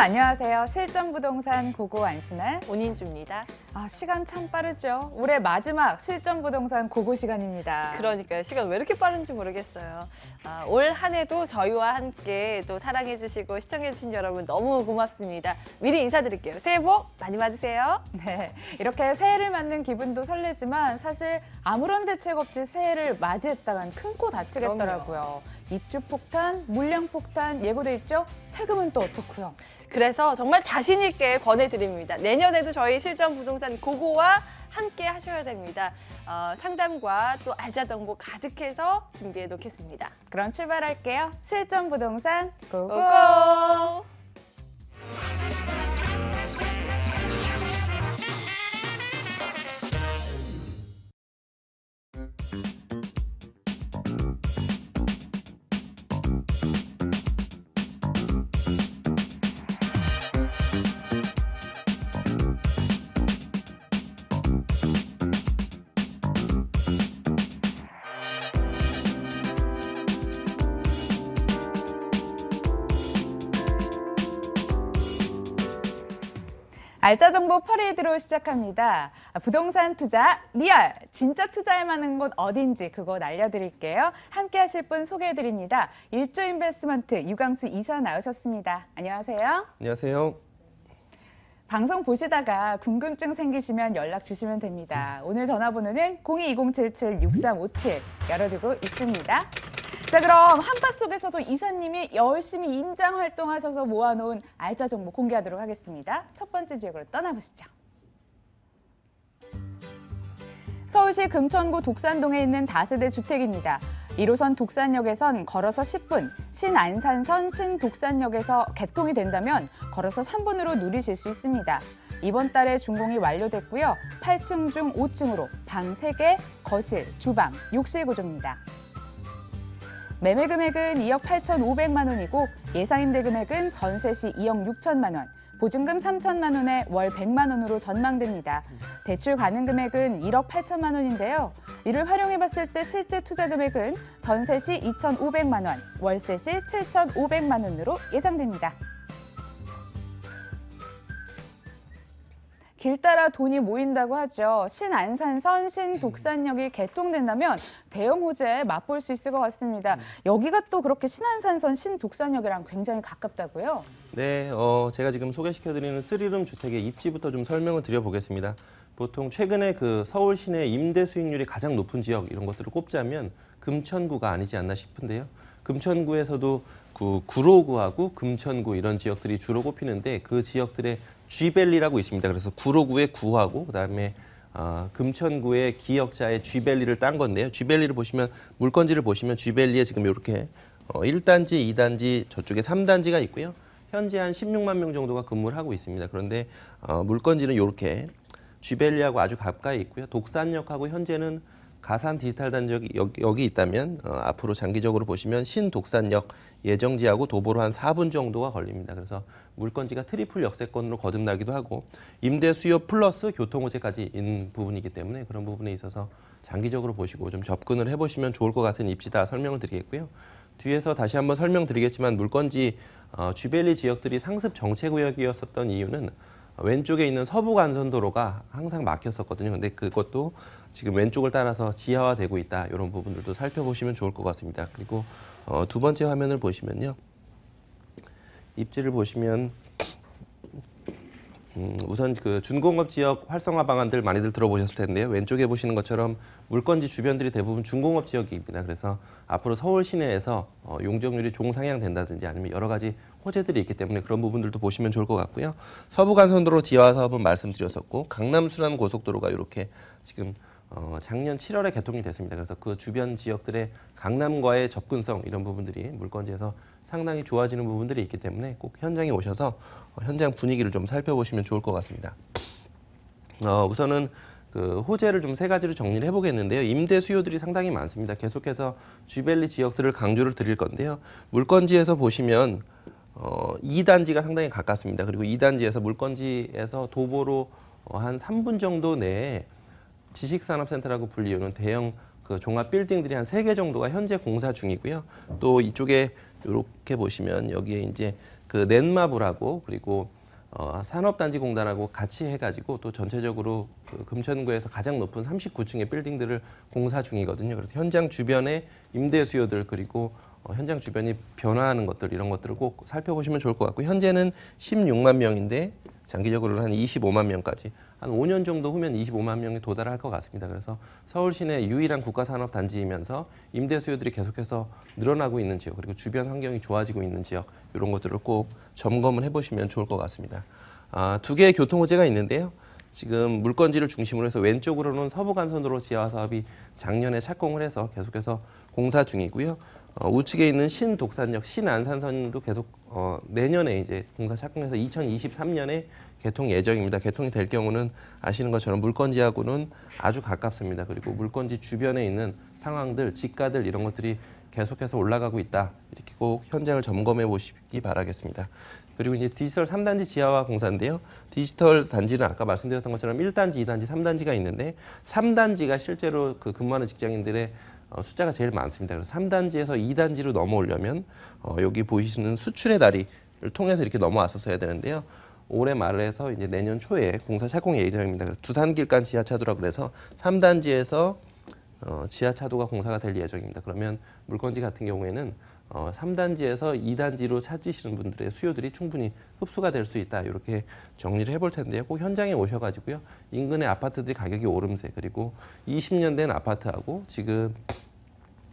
안녕하세요. 실전부동산 고고 안신아 온인주입니다. 시간 참 빠르죠. 올해 마지막 실전부동산 고고 시간입니다. 그러니까요. 시간 왜 이렇게 빠른지 모르겠어요. 올 한 해도 저희와 함께 또 사랑해주시고 시청해주신 여러분 너무 고맙습니다. 미리 인사드릴게요. 새해 복 많이 받으세요. 네, 이렇게 새해를 맞는 기분도 설레지만 사실 아무런 대책 없이 새해를 맞이했다간 큰 코 다치겠더라고요. 입주 폭탄, 물량 폭탄 예고돼 있죠? 세금은 또 어떻고요? 그래서 정말 자신 있게 권해드립니다. 내년에도 저희 실전부동산 고고와 함께 하셔야 됩니다. 상담과 또 알짜 정보 가득해서 준비해 놓겠습니다. 그럼 출발할게요. 실전부동산 고고! 고고! 알짜 정보 퍼레이드로 시작합니다. 부동산 투자 리얼! 진짜 투자할 만한 곳 어딘지 그거 알려드릴게요. 함께 하실 분 소개해드립니다. 일조인베스트먼트 유광수 이사 나오셨습니다. 안녕하세요. 안녕하세요. 방송 보시다가 궁금증 생기시면 연락 주시면 됩니다. 오늘 전화번호는 022077-6357 열어두고 있습니다. 자, 그럼 한파 속에서도 이사님이 열심히 임장 활동하셔서 모아놓은 알짜 정보 공개하도록 하겠습니다. 첫 번째 지역으로 떠나보시죠. 서울시 금천구 독산동에 있는 다세대 주택입니다. 1호선 독산역에선 걸어서 10분, 신안산선 신독산역에서 개통이 된다면 걸어서 3분으로 누리실 수 있습니다. 이번 달에 준공이 완료됐고요. 8층 중 5층으로 방 3개, 거실, 주방, 욕실 구조입니다. 매매 금액은 2억 8,500만 원이고 예상 임대 금액은 전세 시 2억 6천만 원, 보증금 3천만 원에 월 100만 원으로 전망됩니다. 대출 가능 금액은 1억 8천만 원인데요. 이를 활용해 봤을 때 실제 투자 금액은 전세 시 2,500만 원, 월세 시 7,500만 원으로 예상됩니다. 길 따라 돈이 모인다고 하죠. 신안산선, 신독산역이 개통된다면 대형 호재에 맛볼 수 있을 것 같습니다. 여기가 또 그렇게 신안산선, 신독산역이랑 굉장히 가깝다고요? 네, 제가 지금 소개시켜드리는 3룸 주택의 입지부터 좀 설명을 드려보겠습니다. 보통 최근에 그 서울 시내 임대 수익률이 가장 높은 지역 이런 것들을 꼽자면 금천구가 아니지 않나 싶은데요. 금천구에서도 구로구하고 금천구 이런 지역들이 주로 꼽히는데 그 지역들의 G밸리라고 있습니다. 그래서 구로구의 구하고 그다음에 금천구의 기역자의 G밸리를 딴 건데요. G밸리를 보시면 물건지를 보시면 G밸리에 지금 이렇게 1단지, 2단지, 저쪽에 3단지가 있고요. 현재 한 16만 명 정도가 근무를 하고 있습니다. 그런데 물건지는 이렇게 G밸리하고 아주 가까이 있고요. 독산역하고 현재는 가산 디지털 단지역이 여기 있다면 앞으로 장기적으로 보시면 신독산역 예정지하고 도보로 한 4분 정도가 걸립니다. 그래서 물건지가 트리플 역세권으로 거듭나기도 하고 임대 수요 플러스 교통호재까지 있는 부분이기 때문에 그런 부분에 있어서 장기적으로 보시고 좀 접근을 해보시면 좋을 것 같은 입지다 설명을 드리겠고요. 뒤에서 다시 한번 설명드리겠지만 물건지 G밸리 지역들이 상습 정체구역이었었던 이유는 왼쪽에 있는 서부간선도로가 항상 막혔었거든요. 근데 그것도 지금 왼쪽을 따라서 지하화되고 있다. 이런 부분들도 살펴보시면 좋을 것 같습니다. 그리고 두 번째 화면을 보시면요. 입지를 보시면 우선 그 준공업 지역 활성화 방안들 많이들 들어보셨을 텐데요. 왼쪽에 보시는 것처럼 물건지 주변들이 대부분 준공업 지역입니다. 그래서 앞으로 서울 시내에서 용적률이 종상향된다든지 아니면 여러 가지 호재들이 있기 때문에 그런 부분들도 보시면 좋을 것 같고요. 서부간선도로 지하화 사업은 말씀드렸었고 강남 순환 고속도로가 이렇게 지금 작년 7월에 개통이 됐습니다. 그래서 그 주변 지역들의 강남과의 접근성 이런 부분들이 물건지에서 상당히 좋아지는 부분들이 있기 때문에 꼭 현장에 오셔서 현장 분위기를 좀 살펴보시면 좋을 것 같습니다. 우선은 그 호재를 좀 세 가지로 정리를 해보겠는데요. 임대 수요들이 상당히 많습니다. 계속해서 G밸리 지역들을 강조를 드릴 건데요. 물건지에서 보시면 2단지가 상당히 가깝습니다. 그리고 2단지에서 물건지에서 도보로 한 3분 정도 내에 지식산업센터라고 불리우는 대형 그 종합 빌딩들이 한 3개 정도가 현재 공사 중이고요. 또 이쪽에 이렇게 보시면 여기에 이제 그 넷마블하고 그리고 산업단지공단하고 같이 해가지고 또 전체적으로 그 금천구에서 가장 높은 39층의 빌딩들을 공사 중이거든요. 그래서 현장 주변의 임대 수요들 그리고 현장 주변이 변화하는 것들 이런 것들을 꼭 살펴보시면 좋을 것 같고 현재는 16만 명인데 장기적으로는 한 25만 명까지 한 5년 정도 후면 25만 명에 도달할 것 같습니다. 그래서 서울 시내 유일한 국가산업단지이면서 임대 수요들이 계속해서 늘어나고 있는 지역 그리고 주변 환경이 좋아지고 있는 지역 이런 것들을 꼭 점검을 해보시면 좋을 것 같습니다. 두 개의 교통호재가 있는데요. 지금 물건지를 중심으로 해서 왼쪽으로는 서부간선도로 지하 사업이 작년에 착공을 해서 계속해서 공사 중이고요. 우측에 있는 신독산역, 신안산선도 계속 내년에 이제 공사 착공해서 2023년에 개통 예정입니다. 개통이 될 경우는 아시는 것처럼 물건지하고는 아주 가깝습니다. 그리고 물건지 주변에 있는 상황들, 지가들 이런 것들이 계속해서 올라가고 있다. 이렇게 꼭 현장을 점검해 보시기 바라겠습니다. 그리고 이제 디지털 3단지 지하화 공사인데요. 디지털 단지는 아까 말씀드렸던 것처럼 1단지, 2단지, 3단지가 있는데 3단지가 실제로 그 근무하는 직장인들의 숫자가 제일 많습니다. 그래서 3단지에서 2단지로 넘어오려면 여기 보이시는 수출의 다리를 통해서 이렇게 넘어왔었어야 되는데요. 올해 말에서 이제 내년 초에 공사 착공 예정입니다. 두산길간 지하차도라고 그래서 3단지에서 지하차도가 공사가 될 예정입니다. 그러면 물건지 같은 경우에는 3단지에서 2단지로 찾으시는 분들의 수요들이 충분히 흡수가 될 수 있다. 이렇게 정리를 해볼 텐데요. 꼭 현장에 오셔가지고요. 인근의 아파트들이 가격이 오름세 그리고 20년 된 아파트하고 지금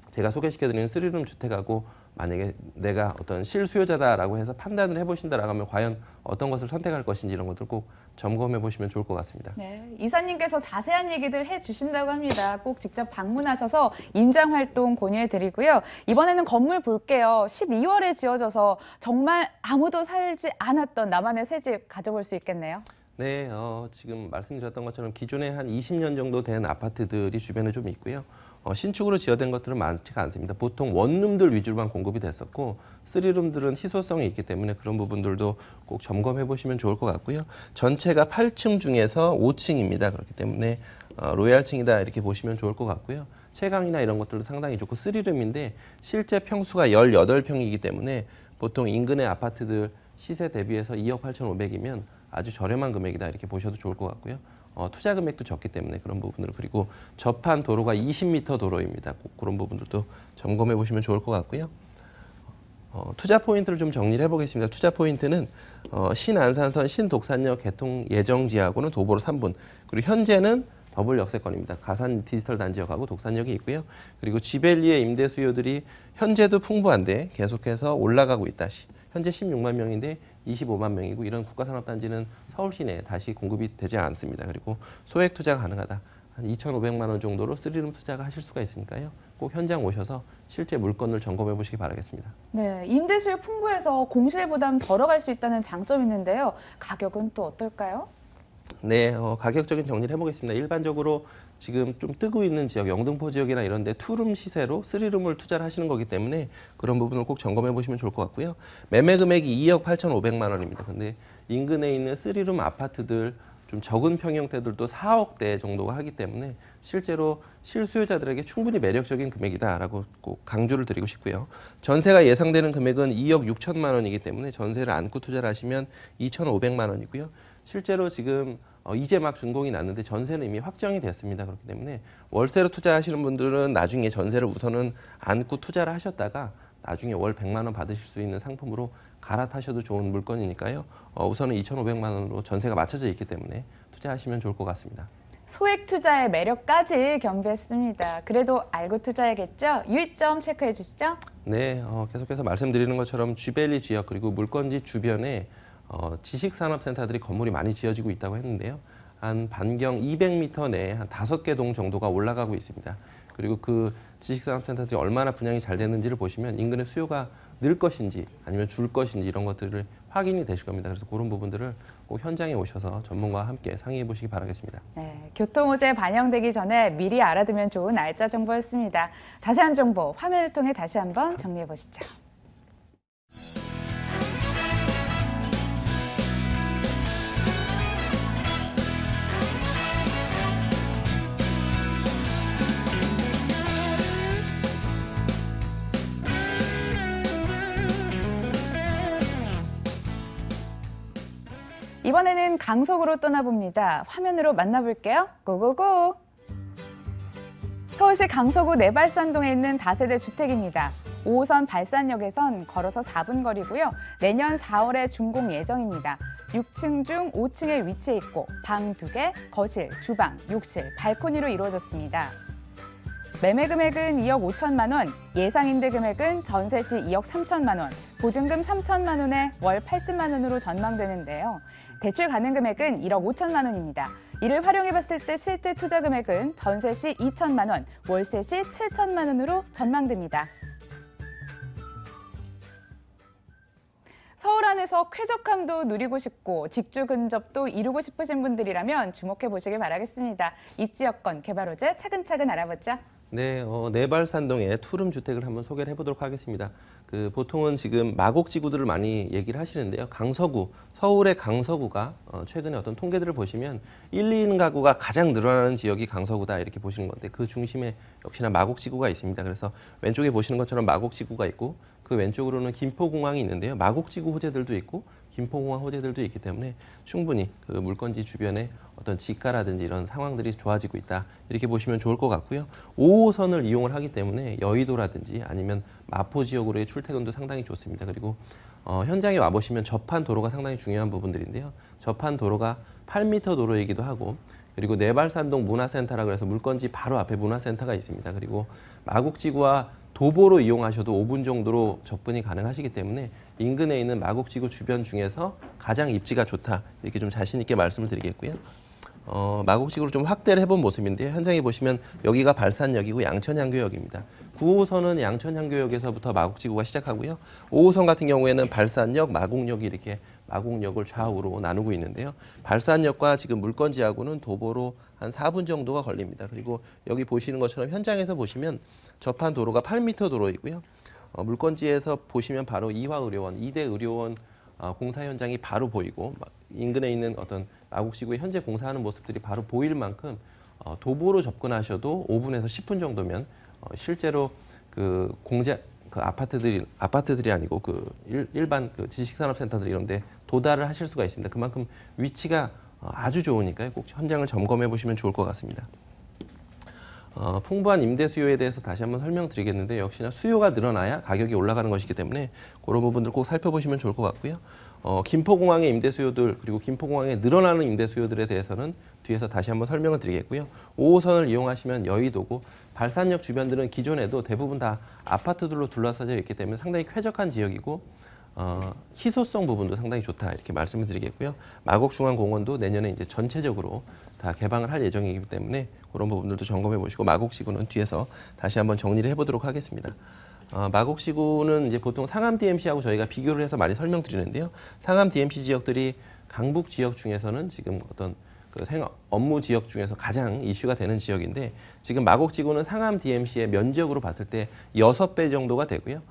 제가 소개시켜드리는 3룸 주택하고 만약에 내가 어떤 실수요자다라고 해서 판단을 해보신다라고 하면 과연 어떤 것을 선택할 것인지 이런 것들 꼭 점검해 보시면 좋을 것 같습니다. 네, 이사님께서 자세한 얘기들 해주신다고 합니다. 꼭 직접 방문하셔서 임장 활동 권유해 드리고요. 이번에는 건물 볼게요. 12월에 지어져서 정말 아무도 살지 않았던 나만의 새 집 가져볼 수 있겠네요. 네, 지금 말씀드렸던 것처럼 기존에 한 20년 정도 된 아파트들이 주변에 좀 있고요. 신축으로 지어된 것들은 많지가 않습니다. 보통 원룸들 위주로만 공급이 됐었고 3룸들은 희소성이 있기 때문에 그런 부분들도 꼭 점검해 보시면 좋을 것 같고요. 전체가 8층 중에서 5층입니다. 그렇기 때문에 로얄층이다 이렇게 보시면 좋을 것 같고요. 채광이나 이런 것들도 상당히 좋고 3룸인데 실제 평수가 18평이기 때문에 보통 인근의 아파트들 시세 대비해서 2억 8,500이면 아주 저렴한 금액이다 이렇게 보셔도 좋을 것 같고요. 투자 금액도 적기 때문에 그런 부분들 그리고 접한 도로가 20m 도로입니다. 꼭 그런 부분들도 점검해 보시면 좋을 것 같고요. 투자 포인트를 좀 정리를 해보겠습니다. 투자 포인트는 신안산선 신독산역 개통 예정지하고는 도보로 3분 그리고 현재는 더블 역세권입니다. 가산 디지털 단지역하고 독산역이 있고요. 그리고 지벨리의 임대 수요들이 현재도 풍부한데 계속해서 올라가고 있다. 현재 16만 명인데 25만 명이고 이런 국가산업단지는 서울 시내에 다시 공급이 되지 않습니다. 그리고 소액 투자가 가능하다. 한 2,500만 원 정도로 3룸 투자가 하실 수가 있으니까요. 꼭 현장 오셔서 실제 물건을 점검해 보시기 바라겠습니다. 네, 임대 수요 풍부해서 공실 부담 덜어갈 수 있다는 장점이 있는데요. 가격은 또 어떨까요? 네, 가격적인 정리를 해보겠습니다. 일반적으로 지금 좀 뜨고 있는 지역, 영등포 지역이나 이런 데 투룸 시세로 3룸을 투자를 하시는 거기 때문에 그런 부분을 꼭 점검해 보시면 좋을 것 같고요. 매매 금액이 2억 8,500만 원입니다. 근데 인근에 있는 3룸 아파트들 좀 적은 평형대들도 4억대 정도가 하기 때문에 실제로 실수요자들에게 충분히 매력적인 금액이다라고 꼭 강조를 드리고 싶고요. 전세가 예상되는 금액은 2억 6천만 원이기 때문에 전세를 안고 투자를 하시면 2,500만 원이고요. 실제로 지금 이제 막 준공이 났는데 전세는 이미 확정이 됐습니다. 그렇기 때문에 월세로 투자하시는 분들은 나중에 전세를 우선은 안고 투자를 하셨다가 나중에 월 100만 원 받으실 수 있는 상품으로 갈아타셔도 좋은 물건이니까요. 우선은 2,500만 원으로 전세가 맞춰져 있기 때문에 투자하시면 좋을 것 같습니다. 소액 투자의 매력까지 겸비했습니다. 그래도 알고 투자해야겠죠? 유의점 체크해 주시죠. 네, 계속해서 말씀드리는 것처럼 쥐벨리 지역 그리고 물건지 주변에 지식산업센터들이 건물이 많이 지어지고 있다고 했는데요. 한 반경 200m 내에 한 5개 동 정도가 올라가고 있습니다. 그리고 그 지식산업센터들이 얼마나 분양이 잘 됐는지를 보시면 인근의 수요가 늘 것인지 아니면 줄 것인지 이런 것들을 확인이 되실 겁니다. 그래서 그런 부분들을 꼭 현장에 오셔서 전문가와 함께 상의해 보시기 바라겠습니다. 네, 교통호재 반영되기 전에 미리 알아두면 좋은 알짜 정보였습니다. 자세한 정보 화면을 통해 다시 한번 정리해 보시죠. 이번에는 강석으로 떠나봅니다. 화면으로 만나볼게요. 고고고! 서울시 강서구 내발산동에 있는 다세대 주택입니다. 5호선 발산역에선 걸어서 4분 거리고요. 내년 4월에 준공 예정입니다. 6층 중 5층에 위치해 있고 방 2개, 거실, 주방, 욕실, 발코니로 이루어졌습니다. 매매 금액은 2억 5천만 원, 예상 임대 금액은 전세 시 2억 3천만 원, 보증금 3천만 원에 월 80만 원으로 전망되는데요. 대출 가능 금액은 1억 5천만 원입니다. 이를 활용해봤을 때 실제 투자 금액은 전세 시 2천만 원, 월세 시 7천만 원으로 전망됩니다. 서울 안에서 쾌적함도 누리고 싶고 직주 근접도 이루고 싶으신 분들이라면 주목해 보시길 바라겠습니다. 입지여건, 개발 호재 차근차근 알아보죠. 네, 내발산동의 투룸 주택을 한번 소개를 해보도록 하겠습니다. 보통은 지금 마곡지구들을 많이 얘기를 하시는데요. 강서구, 서울의 강서구가 최근에 어떤 통계들을 보시면 1, 2인 가구가 가장 늘어나는 지역이 강서구다 이렇게 보시는 건데 그 중심에 역시나 마곡지구가 있습니다. 그래서 왼쪽에 보시는 것처럼 마곡지구가 있고 그 왼쪽으로는 김포공항이 있는데요. 마곡지구 호재들도 있고 김포공항 호재들도 있기 때문에 충분히 그 물건지 주변에 어떤 지가라든지 이런 상황들이 좋아지고 있다. 이렇게 보시면 좋을 것 같고요. 5호선을 이용을 하기 때문에 여의도라든지 아니면 마포 지역으로의 출퇴근도 상당히 좋습니다. 그리고 현장에 와보시면 접한 도로가 상당히 중요한 부분들인데요. 접한 도로가 8m 도로이기도 하고 그리고 내발산동 문화센터라 그래서 물건지 바로 앞에 문화센터가 있습니다. 그리고 마곡지구와 도보로 이용하셔도 5분 정도로 접근이 가능하시기 때문에 인근에 있는 마곡지구 주변 중에서 가장 입지가 좋다. 이렇게 좀 자신 있게 말씀을 드리겠고요. 마곡지구를 좀 확대를 해본 모습인데요. 현장에 보시면 여기가 발산역이고 양천향교역입니다. 9호선은 양천향교역에서부터 마곡지구가 시작하고요. 5호선 같은 경우에는 발산역, 마곡역이 이렇게 마곡역을 좌우로 나누고 있는데요. 발산역과 지금 물건지하고는 도보로 한 4분 정도가 걸립니다. 그리고 여기 보시는 것처럼 현장에서 보시면 접한 도로가 8m 도로이고요. 물건지에서 보시면 바로 이화의료원, 2대 의료원 공사 현장이 바로 보이고 인근에 있는 어떤 마곡지구에 현재 공사하는 모습들이 바로 보일 만큼 도보로 접근하셔도 5분에서 10분 정도면 실제로 그 아파트들이 아니고 일반 지식산업센터들 이런데 도달을 하실 수가 있습니다. 그만큼 위치가 아주 좋으니까요. 꼭 현장을 점검해 보시면 좋을 것 같습니다. 풍부한 임대 수요에 대해서 다시 한번 설명드리겠는데 역시나 수요가 늘어나야 가격이 올라가는 것이기 때문에 그런 부분들 꼭 살펴보시면 좋을 것 같고요. 김포공항의 임대 수요들 그리고 김포공항에 늘어나는 임대 수요들에 대해서는 뒤에서 다시 한번 설명을 드리겠고요. 5호선을 이용하시면 여의도고 발산역 주변들은 기존에도 대부분 다 아파트들로 둘러싸여 있기 때문에 상당히 쾌적한 지역이고 희소성 부분도 상당히 좋다 이렇게 말씀을 드리겠고요. 마곡중앙공원도 내년에 이제 전체적으로 다 개방을 할 예정이기 때문에 그런 부분들도 점검해 보시고 마곡지구는 뒤에서 다시 한번 정리를 해보도록 하겠습니다. 마곡지구는 이제 보통 상암 DMC하고 저희가 비교를 해서 많이 설명드리는데요. 상암 DMC 지역들이 강북 지역 중에서는 지금 어떤 업무 지역 중에서 가장 이슈가 되는 지역인데 지금 마곡지구는 상암 DMC의 면적으로 봤을 때 6배 정도가 되고요.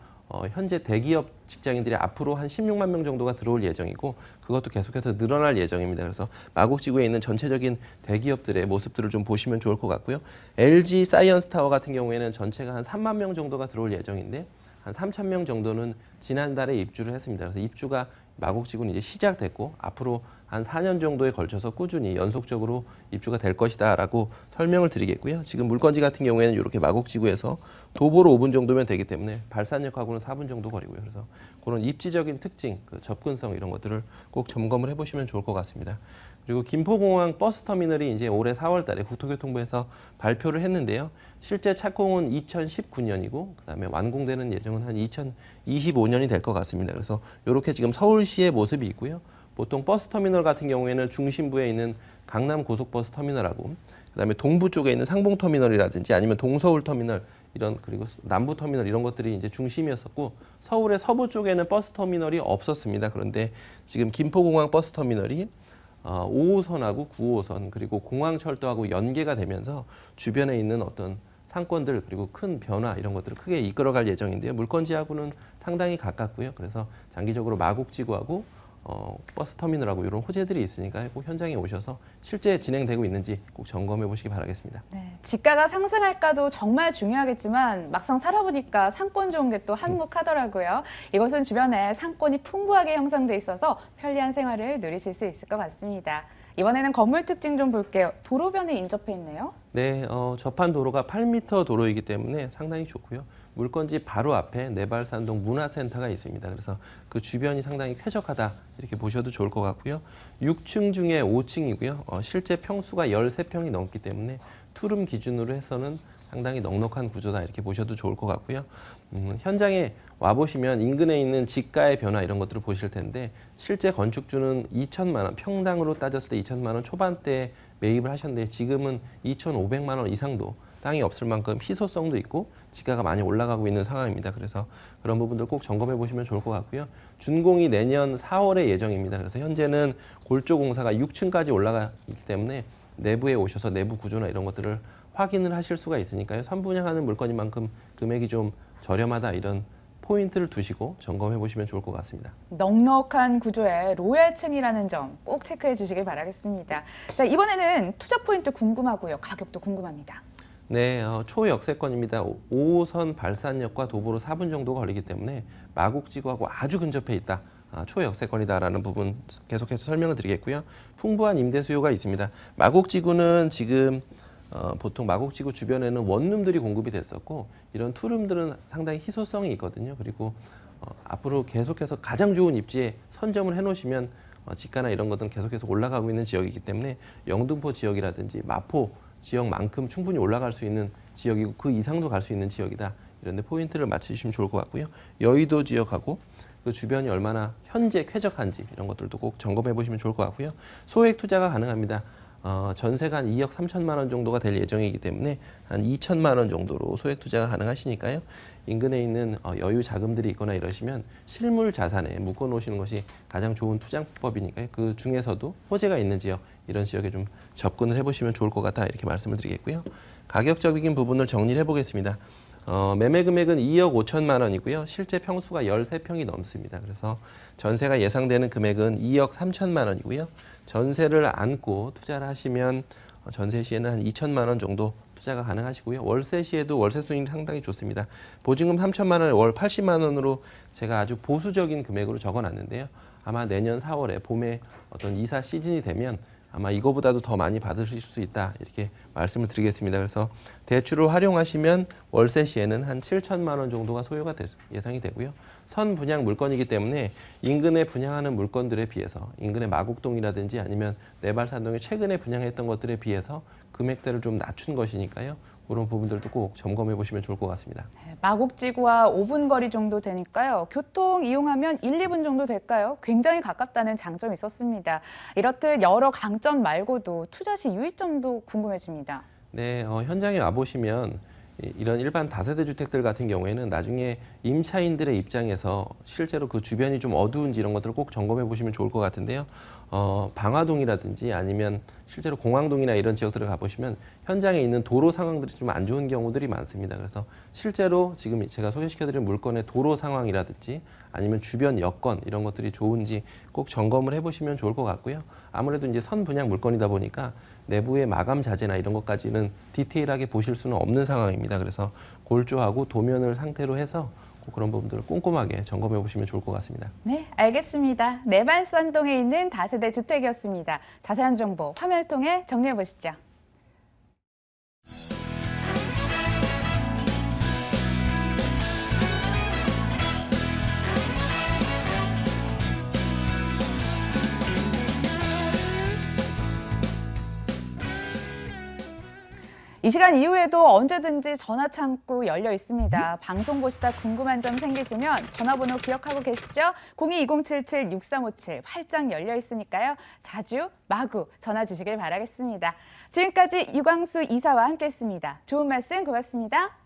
현재 대기업 직장인들이 앞으로 한 16만 명 정도가 들어올 예정이고 그것도 계속해서 늘어날 예정입니다. 그래서 마곡지구에 있는 전체적인 대기업들의 모습들을 좀 보시면 좋을 것 같고요. LG 사이언스타워 같은 경우에는 전체가 한 3만 명 정도가 들어올 예정인데 한 3천 명 정도는 지난달에 입주를 했습니다. 그래서 입주가 마곡지구는 이제 시작됐고 앞으로 한 4년 정도에 걸쳐서 꾸준히 연속적으로 입주가 될 것이다라고 설명을 드리겠고요. 지금 물건지 같은 경우에는 이렇게 마곡지구에서 도보로 5분 정도면 되기 때문에 발산역하고는 4분 정도 거리고요. 그래서 그런 입지적인 특징, 접근성 이런 것들을 꼭 점검을 해보시면 좋을 것 같습니다. 그리고 김포공항 버스터미널이 이제 올해 4월달에 국토교통부에서 발표를 했는데요. 실제 착공은 2019년이고 그다음에 완공되는 예정은 한 2025년이 될 것 같습니다. 그래서 이렇게 지금 서울시의 모습이 있고요. 보통 버스터미널 같은 경우에는 중심부에 있는 강남 고속버스터미널하고 그다음에 동부 쪽에 있는 상봉터미널이라든지 아니면 동서울터미널 이런 그리고 남부터미널 이런 것들이 이제 중심이었었고 서울의 서부 쪽에는 버스터미널이 없었습니다. 그런데 지금 김포공항 버스터미널이 5호선하고 9호선 그리고 공항철도하고 연계가 되면서 주변에 있는 어떤 상권들 그리고 큰 변화 이런 것들을 크게 이끌어갈 예정인데요. 물건지하고는 상당히 가깝고요. 그래서 장기적으로 마곡지구하고 버스 터미널하고 이런 호재들이 있으니까 꼭 현장에 오셔서 실제 진행되고 있는지 꼭 점검해 보시기 바라겠습니다. 네, 지가가 상승할까도 정말 중요하겠지만 막상 살아보니까 상권 좋은 게 또 한몫하더라고요. 이곳은 주변에 상권이 풍부하게 형성돼 있어서 편리한 생활을 누리실 수 있을 것 같습니다. 이번에는 건물 특징 좀 볼게요. 도로변에 인접해 있네요. 네, 접한 도로가 8m 도로이기 때문에 상당히 좋고요. 물건지 바로 앞에 내발산동 문화센터가 있습니다. 그래서 그 주변이 상당히 쾌적하다 이렇게 보셔도 좋을 것 같고요. 6층 중에 5층이고요. 실제 평수가 13평이 넘기 때문에 투룸 기준으로 해서는 상당히 넉넉한 구조다 이렇게 보셔도 좋을 것 같고요. 현장에 와보시면 인근에 있는 지가의 변화 이런 것들을 보실 텐데 실제 건축주는 2천만 원, 평당으로 따졌을 때 2천만 원 초반대에 매입을 하셨는데 지금은 2,500만 원 이상도 땅이 없을 만큼 희소성도 있고 지가가 많이 올라가고 있는 상황입니다. 그래서 그런 부분들 꼭 점검해 보시면 좋을 것 같고요. 준공이 내년 4월에 예정입니다. 그래서 현재는 골조 공사가 6층까지 올라가기 때문에 내부에 오셔서 내부 구조나 이런 것들을 확인을 하실 수가 있으니까요. 선분양하는 물건인 만큼 금액이 좀 저렴하다 이런 포인트를 두시고 점검해 보시면 좋을 것 같습니다. 넉넉한 구조의 로얄층이라는 점 꼭 체크해 주시길 바라겠습니다. 자, 이번에는 투자 포인트 궁금하고요. 가격도 궁금합니다. 네, 초역세권입니다. 5호선 발산역과 도보로 4분 정도가 걸리기 때문에 마곡지구하고 아주 근접해 있다. 초역세권이다라는 부분 계속해서 설명을 드리겠고요. 풍부한 임대 수요가 있습니다. 마곡지구는 지금 보통 마곡지구 주변에는 원룸들이 공급이 됐었고 이런 투룸들은 상당히 희소성이 있거든요. 그리고 앞으로 계속해서 가장 좋은 입지에 선점을 해놓으시면 지가나 이런 것들은 계속해서 올라가고 있는 지역이기 때문에 영등포 지역이라든지 마포 지역만큼 충분히 올라갈 수 있는 지역이고 그 이상도 갈 수 있는 지역이다. 이런 데 포인트를 맞추시면 좋을 것 같고요. 여의도 지역하고 그 주변이 얼마나 현재 쾌적한지 이런 것들도 꼭 점검해 보시면 좋을 것 같고요. 소액 투자가 가능합니다. 전세가 한 2억 3천만 원 정도가 될 예정이기 때문에 한 2천만 원 정도로 소액 투자가 가능하시니까요. 인근에 있는 여유 자금들이 있거나 이러시면 실물 자산에 묶어 놓으시는 것이 가장 좋은 투자법이니까요. 그 중에서도 호재가 있는 지역, 이런 지역에 좀 접근을 해보시면 좋을 것 같다 이렇게 말씀을 드리겠고요. 가격적인 부분을 정리를 해보겠습니다. 매매 금액은 2억 5천만 원이고요. 실제 평수가 13평이 넘습니다. 그래서 전세가 예상되는 금액은 2억 3천만 원이고요. 전세를 안고 투자를 하시면 전세 시에는 한 2천만 원 정도 투자가 가능하시고요. 월세 시에도 월세 수익이 상당히 좋습니다. 보증금 3천만 원에 월 80만 원으로 제가 아주 보수적인 금액으로 적어놨는데요. 아마 내년 4월에 봄에 어떤 이사 시즌이 되면 아마 이거보다도 더 많이 받으실 수 있다 이렇게 말씀을 드리겠습니다. 그래서 대출을 활용하시면 월세 시에는 한 7천만 원 정도가 소요가 예상이 되고요. 선 분양 물건이기 때문에 인근에 분양하는 물건들에 비해서 인근의 마곡동이라든지 아니면 내발산동에 최근에 분양했던 것들에 비해서 금액대를 좀 낮춘 것이니까요. 그런 부분들도 꼭 점검해 보시면 좋을 것 같습니다. 네, 마곡지구와 5분 거리 정도 되니까요. 교통 이용하면 1, 2분 정도 될까요? 굉장히 가깝다는 장점이 있었습니다. 이렇듯 여러 강점 말고도 투자 시 유의점도 궁금해집니다. 네, 현장에 와보시면 이런 일반 다세대 주택들 같은 경우에는 나중에 임차인들의 입장에서 실제로 그 주변이 좀 어두운지 이런 것들을 꼭 점검해 보시면 좋을 것 같은데요. 방화동이라든지 아니면 실제로 공항동이나 이런 지역들을 가보시면 현장에 있는 도로 상황들이 좀 안 좋은 경우들이 많습니다. 그래서 실제로 지금 제가 소개시켜드린 물건의 도로 상황이라든지 아니면 주변 여건 이런 것들이 좋은지 꼭 점검을 해보시면 좋을 것 같고요. 아무래도 이제 선 분양 물건이다 보니까 내부의 마감 자재나 이런 것까지는 디테일하게 보실 수는 없는 상황입니다. 그래서 골조하고 도면을 상태로 해서 꼭 그런 부분들을 꼼꼼하게 점검해 보시면 좋을 것 같습니다. 네, 알겠습니다. 내발산동에 있는 다세대 주택이었습니다. 자세한 정보 화면을 통해 정리해 보시죠. 이 시간 이후에도 언제든지 전화 창구 열려 있습니다. 방송 보시다 궁금한 점 생기시면 전화번호 기억하고 계시죠? 02-2077-6357 활짝 열려 있으니까요. 자주 마구 전화 주시길 바라겠습니다. 지금까지 유광수 이사와 함께했습니다. 좋은 말씀 고맙습니다.